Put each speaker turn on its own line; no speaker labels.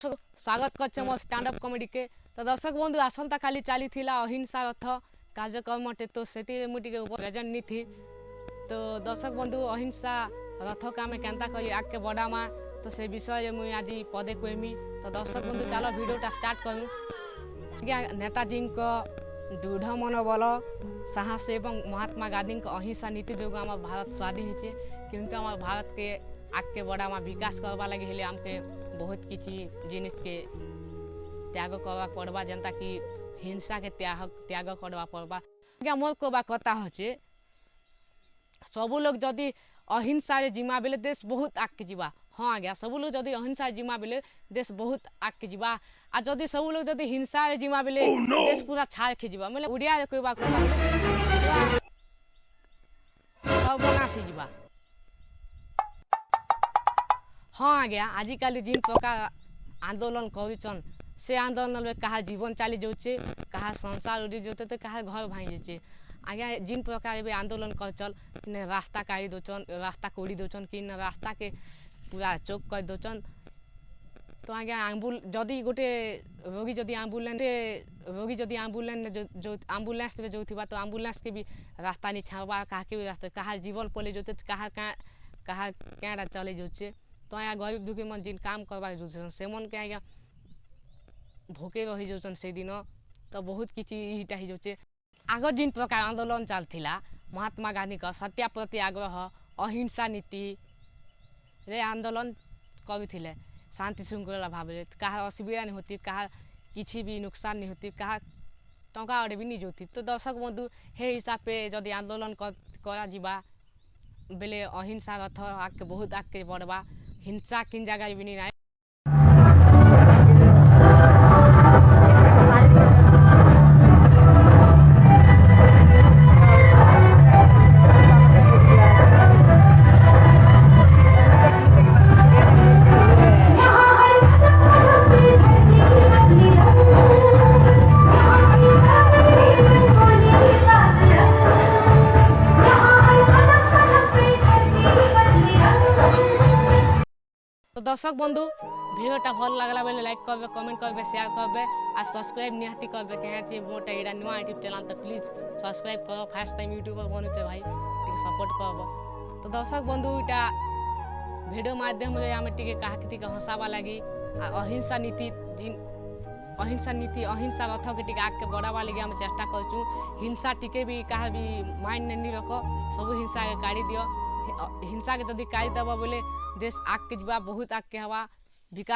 स्वागत कर मो स्टैंड अप कॉमेडी के। तो दर्शक बंधु आसंता काली चली अहिंसा रथ कार्यक्रम तो से मुझे प्रेजेंट नहीं थी। तो दर्शक बंधु अहिंसा रथ को आम केन्ता कर आगे बढ़ामा तो से विषय मुझे आज पदे कहमी। तो दर्शक बंधु चलो वीडियोटा स्टार्ट करूँ। नेताजी दृढ़ मनोबल साहस एवं महात्मा गांधी अहिंसा नीति जो आम भारत स्वाधीन होचे किंतु आम भारत के आगे बढ़ामा विकास करवा लगे हेले आमके बहुत किसी जिनिस के त्याग करवा पड़वा जनता की हिंसा के त्याग करवा पड़वा। मोर कहवा कथा होचे सबू लोग जदि अहिंसा जिमा बेले देश बहुत आगे जीवा। हाँ आज्ञा सबू लोग जदि अहिंसा जिमा बेले देश बहुत आगे जीवा आ जदि सबू लोग जदि हिंसा जिमा बेले देश पूरा छाड़ के जीवा मतलब उड़िया कहवा कथा सर्वनाश जीवा। हाँ आज्ञा आजिकल जिन प्रकार आंदोलन कर से आंदोलन में कहा जीवन चली जाऊे कहा संसार उड़ी जाते तो कहा घर भाई जाए। आज्ञा जिन प्रकार भी आंदोलन कर चल कि रास्ता काढ़ी दौन रास्ता कोड़ी दौन कि रास्ता के पूरा चौक कर दौन। तो आज्ञा जदि गोटे रोगी जदि आम्बुलेंस जो आम्बुलेंस जो थी तो आम्बुलेंस के भी रास्ता नहीं छावा कहा के भी रास्ता कहा जीवन पले जोते कहा कहा क्या चले जाऊे। तो आया गरीब दुखी मन जिन काम करवा से मन के आज्ञा भोके रही जाऊन से दिन तो बहुत किसी इटा ही जाऊे। आग जिन प्रकार आंदोलन चलता महात्मा गांधी का सत्या प्रत्याग्रह अहिंसा नीति रे आंदोलन करुले शांति श्रृंखला भाव कहा असुविधा नहीं होती कहा किसी भी नुकसान नहीं होती कहा टंका अड़े भी नहीं जोती। तो दर्शक बंधु हे हिसाब से जदि आंदोलन करा बेले अहिंसा रथ आगे बहुत आगे बढ़वा हिंसा किन जगह भी नहीं। तो दर्शक बंधु भिडियोटा भल लगला बेले लाइक करबे कमेंट करबे शेयर करबे आ सब्सक्राइब निहाती करबे कहे मोटा एटा नुआ यूट्यूब चैनल तो प्लीज सब्सक्राइब कर फास्ट टाइम यूट्यूबर बनुचे भाई सपोर्ट करब। तो दर्शक बंधु इटा भिडियो माध्यम आम टे क्या हंसावा लगी अहिंसा नीति अहिंसा रथ के आगे बढ़ावा लगे आम चेष्टा करूँ। हिंसा टिके भी क्या भी माइंड नहीं रख सब हिंसा के काढ़ी दियो हिंसा के जब काढ़ी देव बोले देश आगे जीवा बहुत आगे हवा विकास।